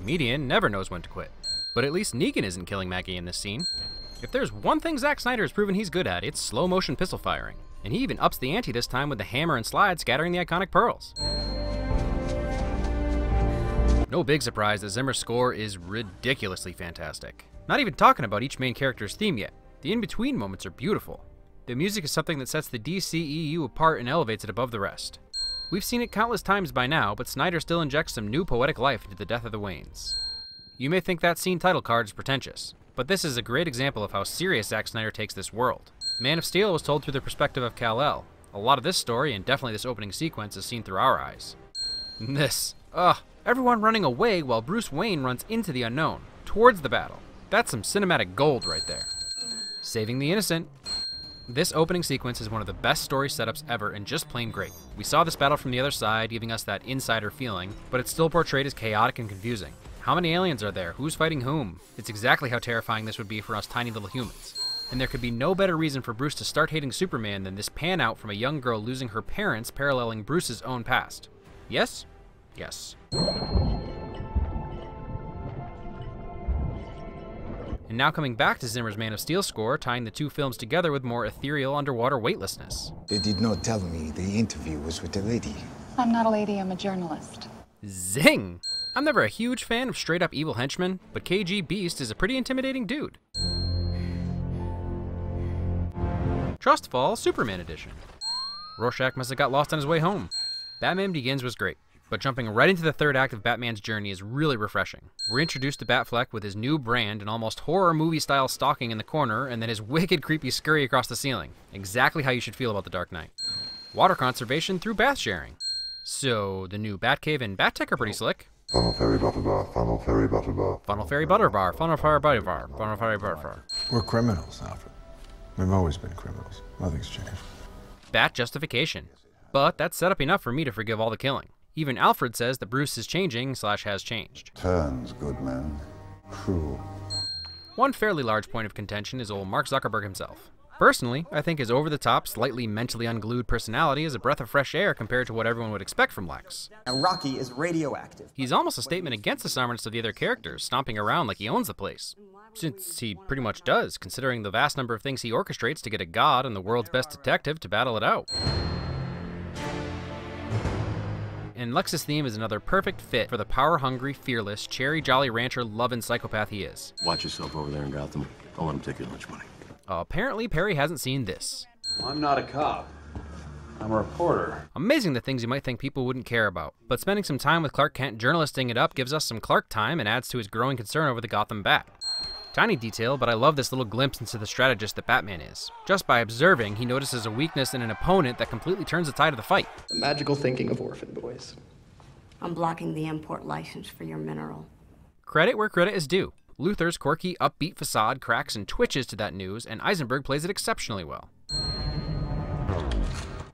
comedian never knows when to quit. But at least Negan isn't killing Maggie in this scene. If there's one thing Zack Snyder has proven he's good at, it's slow motion pistol firing. And he even ups the ante this time with the hammer and slide scattering the iconic pearls. No big surprise that Zimmer Score is ridiculously fantastic. Not even talking about each main character's theme yet. The in-between moments are beautiful. The music is something that sets the DCEU apart and elevates it above the rest. We've seen it countless times by now, but Snyder still injects some new poetic life into the death of the Waynes. You may think that scene title card is pretentious, but this is a great example of how serious Zack Snyder takes this world. Man of Steel was told through the perspective of Kal-El. A lot of this story, and definitely this opening sequence, is seen through our eyes. And this, everyone running away while Bruce Wayne runs into the unknown, towards the battle. That's some cinematic gold right there. Saving the innocent. This opening sequence is one of the best story setups ever and just plain great. We saw this battle from the other side, giving us that insider feeling, but it's still portrayed as chaotic and confusing. How many aliens are there? Who's fighting whom? It's exactly how terrifying this would be for us tiny little humans. And there could be no better reason for Bruce to start hating Superman than this pan out from a young girl losing her parents paralleling Bruce's own past. Yes? Yes. And now coming back to Zimmer's Man of Steel score, tying the two films together with more ethereal underwater weightlessness. They did not tell me the interview was with a lady. I'm not a lady, I'm a journalist. Zing! I'm never a huge fan of straight-up evil henchmen, but KG Beast is a pretty intimidating dude. Trustfall Superman Edition. Rorschach must have got lost on his way home. Batman Begins was great, but jumping right into the third act of Batman's journey is really refreshing. We're introduced to Batfleck with his new brand and almost horror movie-style stalking in the corner, and then his wicked creepy scurry across the ceiling. Exactly how you should feel about the Dark Knight. Water conservation through bath sharing. So, the new Batcave and Battech are pretty slick. Funnel Fairy Butter Bar, Funnel Fairy Butter Bar. Funnel Fairy Butter Bar, Funnel Fairy Butter Bar, Funnel Fairy Butter Bar. We're criminals, Alfred. We've always been criminals. Nothing's changed. Bat justification. But that's set up enough for me to forgive all the killing. Even Alfred says that Bruce is changing / has changed. Turns, good man. Cruel. One fairly large point of contention is old Mark Zuckerberg himself. Personally, I think his over-the-top, slightly mentally unglued personality is a breath of fresh air compared to what everyone would expect from Lex. And Rocky is radioactive. He's almost a statement against the somberness of the other characters, stomping around like he owns the place. Since he pretty much does, considering the vast number of things he orchestrates to get a god and the world's best detective to battle it out. And Lex's theme is another perfect fit for the power-hungry, fearless, cherry jolly rancher loving psychopath he is. Watch yourself over there in Gotham. Don't let him take your lunch money. Apparently, Perry hasn't seen this. I'm not a cop. I'm a reporter. Amazing the things you might think people wouldn't care about. But spending some time with Clark Kent journalisting it up gives us some Clark time and adds to his growing concern over the Gotham Bat. Tiny detail, but I love this little glimpse into the strategist that Batman is. Just by observing, he notices a weakness in an opponent that completely turns the tide of the fight. The magical thinking of orphan boys. I'm blocking the import license for your mineral. Credit where credit is due. Luthor's quirky, upbeat facade cracks and twitches to that news, and Eisenberg plays it exceptionally well.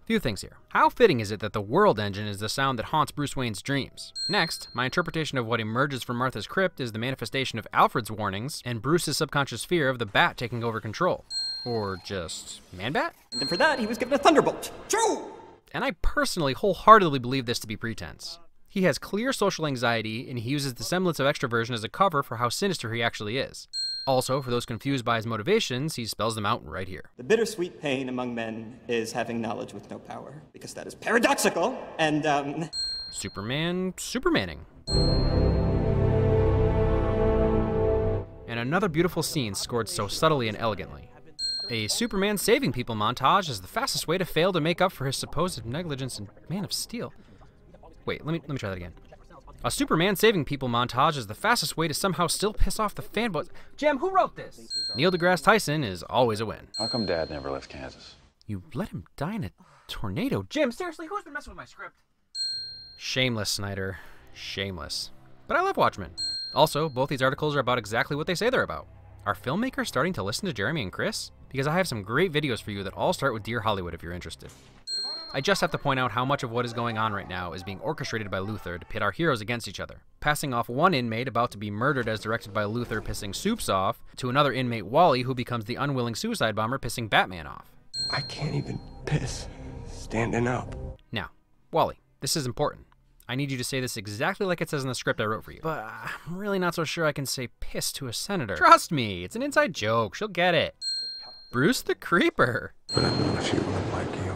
Few things here. How fitting is it that the World Engine is the sound that haunts Bruce Wayne's dreams? Next, my interpretation of what emerges from Martha's crypt is the manifestation of Alfred's warnings and Bruce's subconscious fear of the Bat taking over control. Or just Man-Bat? And for that, he was given a thunderbolt. True! And I personally wholeheartedly believe this to be pretense. He has clear social anxiety, and he uses the semblance of extroversion as a cover for how sinister he actually is. Also, for those confused by his motivations, he spells them out right here. The bittersweet pain among men is having knowledge with no power, because that is paradoxical, and, Superman Supermaning. And another beautiful scene scored so subtly and elegantly. A Superman saving people montage is the fastest way to fail to make up for his supposed negligence in Man of Steel. Wait, let me try that again. A Superman saving people montage is the fastest way to somehow still piss off the fanboys. Jim, who wrote this? Neil deGrasse Tyson is always a win. How come Dad never left Kansas? You let him die in a tornado. Jim, seriously, who's been messing with my script? Shameless, Snyder. Shameless. But I love Watchmen. Also, both these articles are about exactly what they say they're about. Are filmmakers starting to listen to Jeremy and Chris? Because I have some great videos for you that all start with Dear Hollywood if you're interested. I just have to point out how much of what is going on right now is being orchestrated by Luthor to pit our heroes against each other. Passing off one inmate about to be murdered as directed by Luthor pissing Soups off, to another inmate Wally who becomes the unwilling suicide bomber pissing Batman off. I can't even piss standing up. Now, Wally, this is important. I need you to say this exactly like it says in the script I wrote for you. But I'm really not so sure I can say piss to a senator. Trust me, it's an inside joke. She'll get it. Bruce the Creeper. But I've known a few women like you.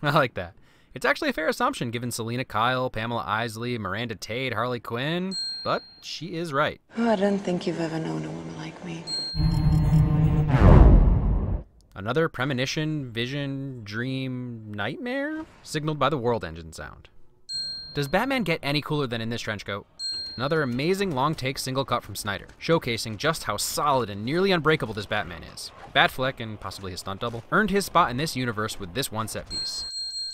I like that. It's actually a fair assumption given Selena Kyle, Pamela Isley, Miranda Tate, Harley Quinn. But she is right. Oh, I don't think you've ever known a woman like me. Another premonition, vision, dream, nightmare? Signaled by the World Engine sound. Does Batman get any cooler than in this trench coat? Another amazing long-take single cut from Snyder, showcasing just how solid and nearly unbreakable this Batman is. Batfleck, and possibly his stunt double, earned his spot in this universe with this one set piece.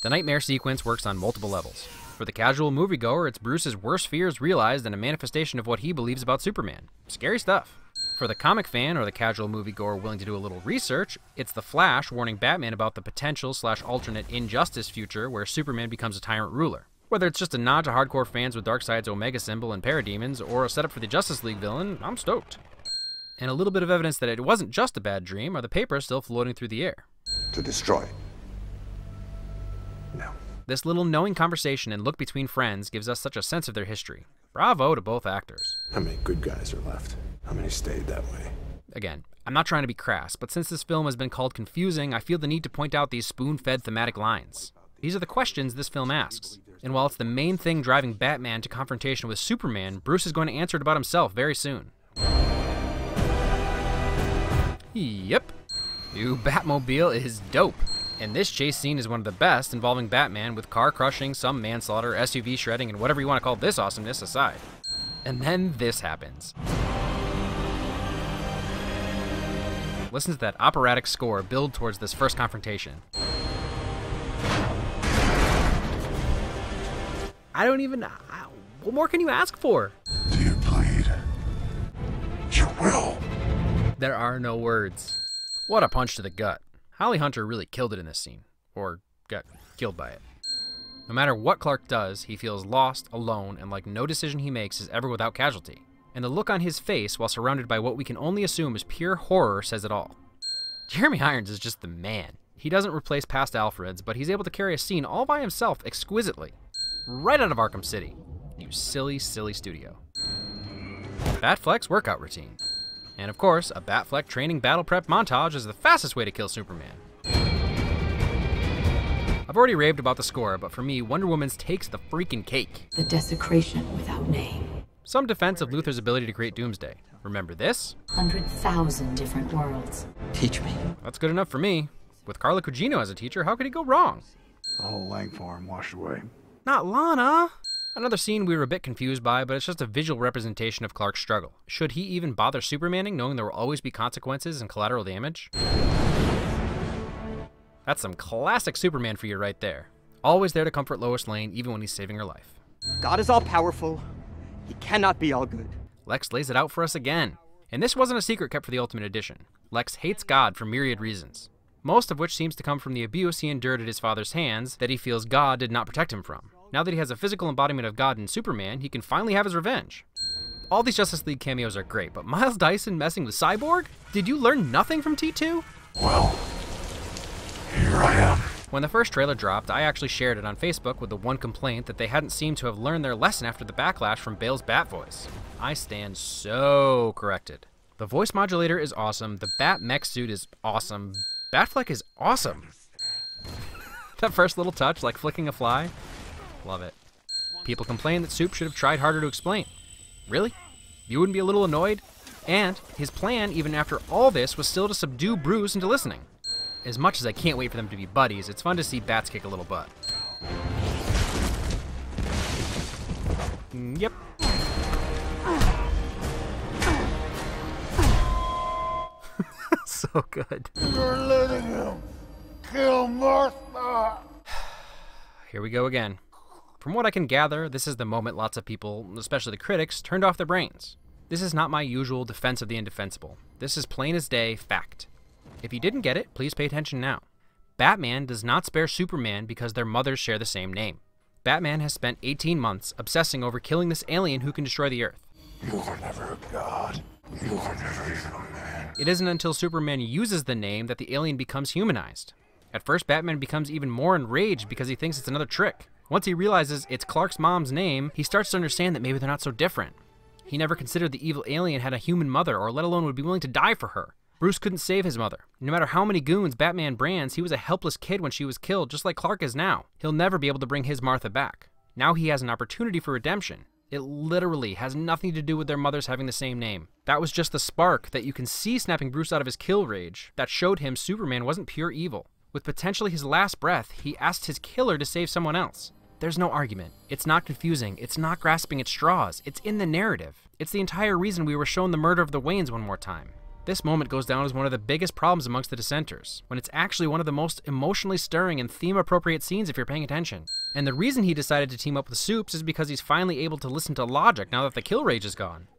The nightmare sequence works on multiple levels. For the casual moviegoer, it's Bruce's worst fears realized and a manifestation of what he believes about Superman. Scary stuff. For the comic fan or the casual moviegoer willing to do a little research, it's the Flash warning Batman about the potential/alternate injustice future where Superman becomes a tyrant ruler. Whether it's just a nod to hardcore fans with Darkseid's Omega symbol and parademons, or a setup for the Justice League villain, I'm stoked. And a little bit of evidence that it wasn't just a bad dream are the papers still floating through the air. To destroy. No. This little knowing conversation and look between friends gives us such a sense of their history. Bravo to both actors. How many good guys are left? How many stayed that way? Again, I'm not trying to be crass, but since this film has been called confusing, I feel the need to point out these spoon-fed thematic lines. These are the questions this film asks. And while it's the main thing driving Batman to confrontation with Superman, Bruce is going to answer it about himself very soon. Yep. New Batmobile is dope. And this chase scene is one of the best, involving Batman with car crushing, some manslaughter, SUV shredding, and whatever you want to call this awesomeness aside. And then this happens. Listen to that operatic score build towards this first confrontation. I don't even... what more can you ask for? Do you bleed? You will. There are no words. What a punch to the gut. Holly Hunter really killed it in this scene. Or got killed by it. No matter what Clark does, he feels lost, alone, and like no decision he makes is ever without casualty. And the look on his face while surrounded by what we can only assume is pure horror says it all. Jeremy Irons is just the man. He doesn't replace past Alfreds, but he's able to carry a scene all by himself exquisitely. Right out of Arkham City. You silly, silly studio. Batfleck's workout routine. And of course, a Batfleck training battle prep montage is the fastest way to kill Superman. I've already raved about the score, but for me, Wonder Woman's takes the freaking cake. The desecration without name. Some defense of Luthor's ability to create Doomsday. Remember this? 100,000 different worlds. Teach me. That's good enough for me. With Carla Gugino as a teacher, how could he go wrong? The whole Langform washed away. Not Lana! Another scene we were a bit confused by, but it's just a visual representation of Clark's struggle. Should he even bother Supermaning, knowing there will always be consequences and collateral damage? That's some classic Superman for you right there. Always there to comfort Lois Lane, even when he's saving her life. God is all-powerful. He cannot be all good. Lex lays it out for us again. And this wasn't a secret kept for the Ultimate Edition. Lex hates God for myriad reasons. Most of which seems to come from the abuse he endured at his father's hands that he feels God did not protect him from. Now that he has a physical embodiment of God in Superman, he can finally have his revenge. All these Justice League cameos are great, but Miles Dyson messing with Cyborg? Did you learn nothing from T2? Well, here I am. When the first trailer dropped, I actually shared it on Facebook with the one complaint that they hadn't seemed to have learned their lesson after the backlash from Bale's Bat voice. I stand so corrected. The voice modulator is awesome, the Bat mech suit is awesome, Batfleck is awesome. That first little touch, like flicking a fly, love it. People complain that Soup should have tried harder to explain. Really? You wouldn't be a little annoyed? And his plan, even after all this, was still to subdue Bruce into listening. As much as I can't wait for them to be buddies, it's fun to see Bats kick a little butt. Yep. So good. You're letting him kill Martha. Here we go again. From what I can gather, this is the moment lots of people, especially the critics, turned off their brains. This is not my usual defense of the indefensible. This is plain as day fact. If you didn't get it, please pay attention now. Batman does not spare Superman because their mothers share the same name. Batman has spent 18 months obsessing over killing this alien who can destroy the Earth. You were never a god. You were never even a man. It isn't until Superman uses the name that the alien becomes humanized. At first, Batman becomes even more enraged because he thinks it's another trick. Once he realizes it's Clark's mom's name, he starts to understand that maybe they're not so different. He never considered the evil alien had a human mother, or let alone would be willing to die for her. Bruce couldn't save his mother. No matter how many goons Batman brands, he was a helpless kid when she was killed, just like Clark is now. He'll never be able to bring his Martha back. Now he has an opportunity for redemption. It literally has nothing to do with their mothers having the same name. That was just the spark that you can see snapping Bruce out of his kill rage that showed him Superman wasn't pure evil. With potentially his last breath, he asked his killer to save someone else. There's no argument. It's not confusing. It's not grasping at straws. It's in the narrative. It's the entire reason we were shown the murder of the Waynes one more time. This moment goes down as one of the biggest problems amongst the dissenters, when it's actually one of the most emotionally stirring and theme-appropriate scenes if you're paying attention. And the reason he decided to team up with Supes is because he's finally able to listen to logic now that the kill rage is gone.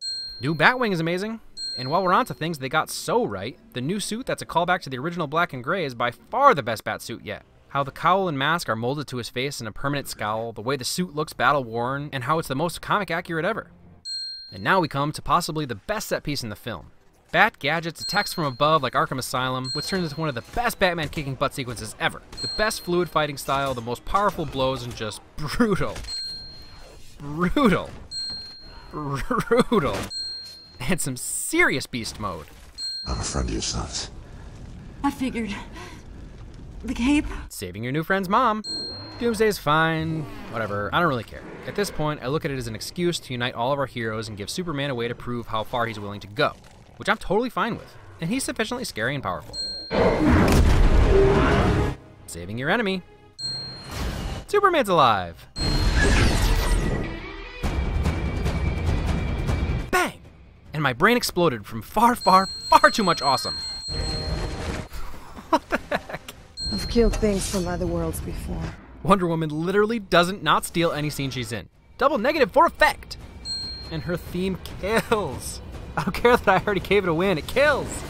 New Batwing is amazing. And while we're onto things they got so right, the new suit that's a callback to the original black and gray is by far the best Batsuit yet. How the cowl and mask are molded to his face in a permanent scowl, the way the suit looks battle-worn, and how it's the most comic-accurate ever. And now we come to possibly the best set piece in the film. Bat gadgets, attacks from above like Arkham Asylum, which turns into one of the best Batman kicking butt sequences ever. The best fluid fighting style, the most powerful blows, and just brutal. Brutal. Brutal. And some serious beast mode. I'm a friend of your son's. I figured. The cape? Saving your new friend's mom. Doomsday's fine, whatever, I don't really care. At this point, I look at it as an excuse to unite all of our heroes and give Superman a way to prove how far he's willing to go, which I'm totally fine with, and he's sufficiently scary and powerful. Saving your enemy. Superman's alive. Bang! And my brain exploded from far, far, far too much awesome. What the heck? I've killed things from other worlds before. Wonder Woman literally doesn't not steal any scene she's in. Double negative for effect! And her theme kills. I don't care that I already gave it a win, it kills!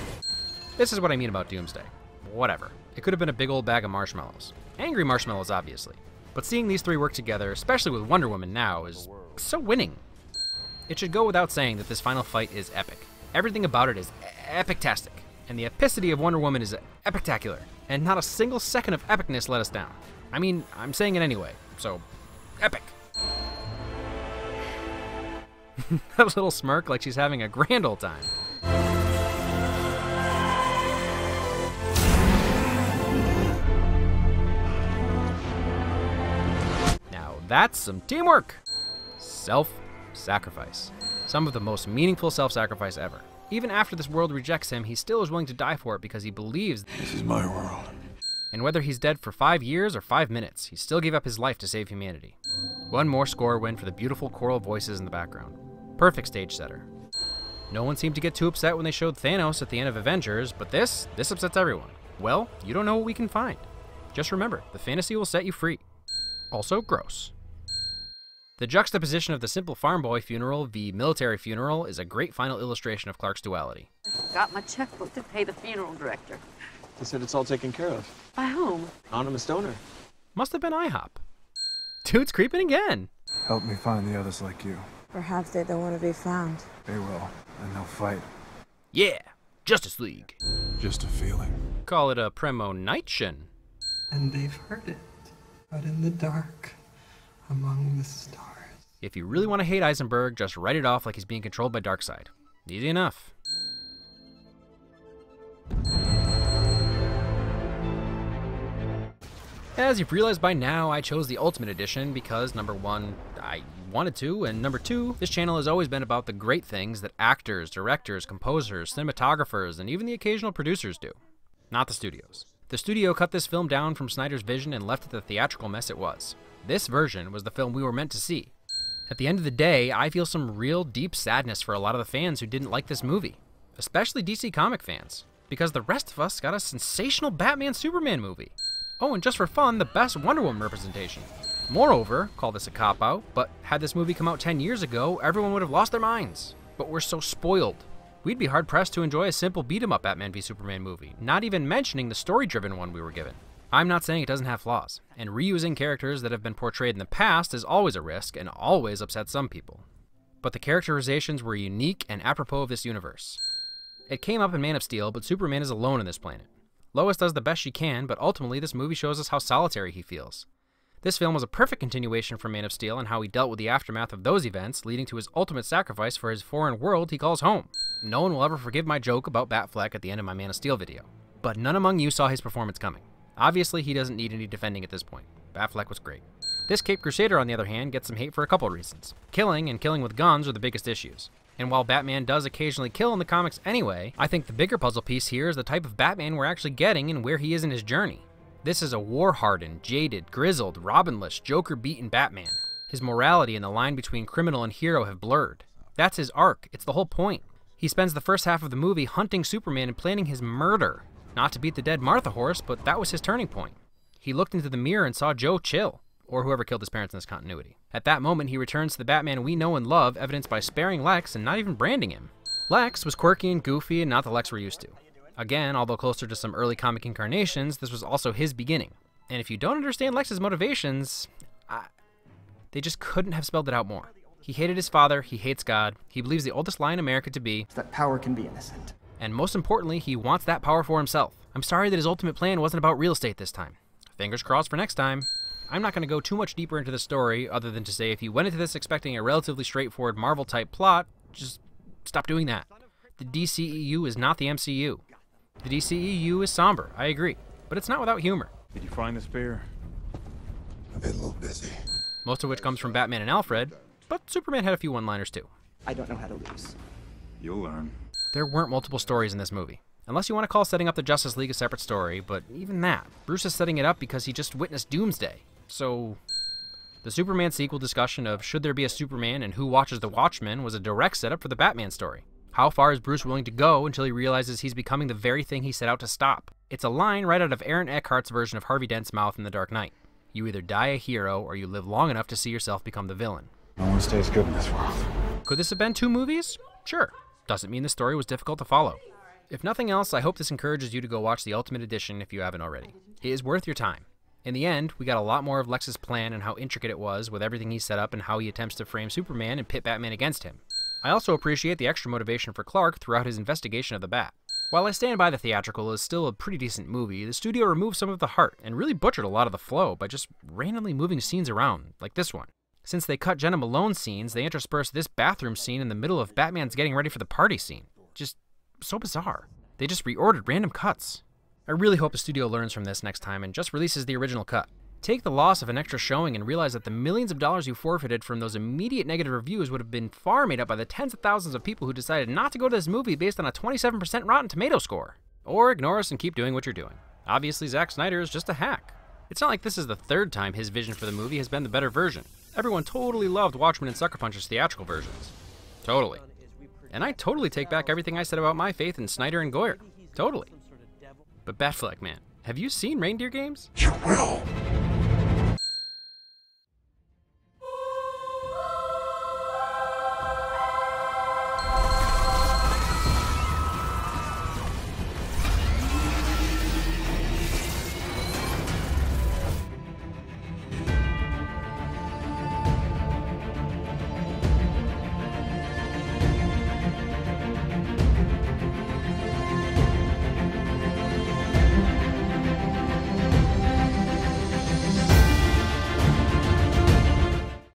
This is what I mean about Doomsday. Whatever. It could have been a big old bag of marshmallows. Angry marshmallows, obviously. But seeing these three work together, especially with Wonder Woman now, is so winning. It should go without saying that this final fight is epic. Everything about it is epic-tastic. And the epicity of Wonder Woman is epictacular. And not a single second of epicness let us down. I mean, I'm saying it anyway, so epic. That little smirk like she's having a grand old time. Now that's some teamwork. Self-sacrifice. Some of the most meaningful self-sacrifice ever. Even after this world rejects him, he still is willing to die for it because he believes This is my world. And whether he's dead for 5 years or 5 minutes, he still gave up his life to save humanity. One more score win for the beautiful choral voices in the background. Perfect stage setter. No one seemed to get too upset when they showed Thanos at the end of Avengers, but this upsets everyone. Well, you don't know what we can find. Just remember, the fantasy will set you free. Also gross. The juxtaposition of the simple farm boy funeral v. military funeral is a great final illustration of Clark's duality. Got my checkbook to pay the funeral director. They said it's all taken care of. By whom? Anonymous donor. Must have been IHOP. Dude's creeping again. Help me find the others like you. Perhaps they don't want to be found. They will, and they'll fight. Yeah, Justice League. Just a feeling. Call it a premonition. And they've heard it, but in the dark, among the stars. If you really want to hate Eisenberg, just write it off like he's being controlled by Darkseid. Easy enough. As you've realized by now, I chose the Ultimate Edition because, number one, I wanted to, and number two, this channel has always been about the great things that actors, directors, composers, cinematographers, and even the occasional producers do. Not the studios. The studio cut this film down from Snyder's vision and left it the theatrical mess it was. This version was the film we were meant to see. At the end of the day, I feel some real deep sadness for a lot of the fans who didn't like this movie. Especially DC comic fans. Because the rest of us got a sensational Batman-Superman movie. Oh, and just for fun, the best Wonder Woman representation. Moreover, call this a cop-out, but had this movie come out 10 years ago, everyone would have lost their minds. But we're so spoiled. We'd be hard-pressed to enjoy a simple beat-em-up Batman v Superman movie, not even mentioning the story-driven one we were given. I'm not saying it doesn't have flaws, and reusing characters that have been portrayed in the past is always a risk and always upsets some people. But the characterizations were unique and apropos of this universe. It came up in Man of Steel, but Superman is alone on this planet. Lois does the best she can, but ultimately this movie shows us how solitary he feels. This film was a perfect continuation from Man of Steel and how he dealt with the aftermath of those events, leading to his ultimate sacrifice for his foreign world he calls home. No one will ever forgive my joke about Batfleck at the end of my Man of Steel video. But none among you saw his performance coming. Obviously, he doesn't need any defending at this point. Batfleck was great. This Caped Crusader, on the other hand, gets some hate for a couple reasons. Killing and killing with guns are the biggest issues. And while Batman does occasionally kill in the comics anyway, I think the bigger puzzle piece here is the type of Batman we're actually getting and where he is in his journey. This is a war-hardened, jaded, grizzled, Robin-less, Joker-beaten Batman. His morality and the line between criminal and hero have blurred. That's his arc. It's the whole point. He spends the first half of the movie hunting Superman and planning his murder. Not to beat the dead Martha horse, but that was his turning point. He looked into the mirror and saw Joe Chill, or whoever killed his parents in this continuity. At that moment, he returns to the Batman we know and love, evidenced by sparing Lex and not even branding him. Lex was quirky and goofy and not the Lex we're used to. Again, although closer to some early comic incarnations, this was also his beginning. And if you don't understand Lex's motivations, they just couldn't have spelled it out more. He hated his father, he hates God, he believes the oldest lie in America to be that power can be innocent. And most importantly, he wants that power for himself. I'm sorry that his ultimate plan wasn't about real estate this time. Fingers crossed for next time. I'm not going to go too much deeper into the story, other than to say if you went into this expecting a relatively straightforward Marvel-type plot, just stop doing that. The DCEU is not the MCU. The DCEU is somber, I agree, but it's not without humor. Did you find the spear? I've been a little busy. Most of which comes from Batman and Alfred, but Superman had a few one-liners too. I don't know how to lose. You'll learn. There weren't multiple stories in this movie. Unless you want to call setting up the Justice League a separate story, but even that, Bruce is setting it up because he just witnessed Doomsday. So, the Superman sequel discussion of should there be a Superman and who watches the Watchmen was a direct setup for the Batman story. How far is Bruce willing to go until he realizes he's becoming the very thing he set out to stop? It's a line right out of Aaron Eckhart's version of Harvey Dent's mouth in The Dark Knight. You either die a hero or you live long enough to see yourself become the villain. No one stays good in this world. Could this have been 2 movies? Sure. Doesn't mean the story was difficult to follow. If nothing else, I hope this encourages you to go watch the Ultimate Edition if you haven't already. It is worth your time. In the end, we got a lot more of Lex's plan and how intricate it was with everything he set up and how he attempts to frame Superman and pit Batman against him. I also appreciate the extra motivation for Clark throughout his investigation of the Bat. While I stand by the theatrical is still a pretty decent movie, the studio removed some of the heart and really butchered a lot of the flow by just randomly moving scenes around, like this one. Since they cut Jenna Malone's scenes, they interspersed this bathroom scene in the middle of Batman's getting ready for the party scene. Just so bizarre. They just reordered random cuts. I really hope the studio learns from this next time and just releases the original cut. Take the loss of an extra showing and realize that the millions of dollars you forfeited from those immediate negative reviews would have been far made up by the tens of thousands of people who decided not to go to this movie based on a 27% Rotten Tomato score. Or ignore us and keep doing what you're doing. Obviously, Zack Snyder is just a hack. It's not like this is the 3rd time his vision for the movie has been the better version. Everyone totally loved Watchmen and Sucker Punch's theatrical versions. Totally. And I totally take back everything I said about my faith in Snyder and Goyer. Totally. But Batfleck, man, have you seen Reindeer Games? You will.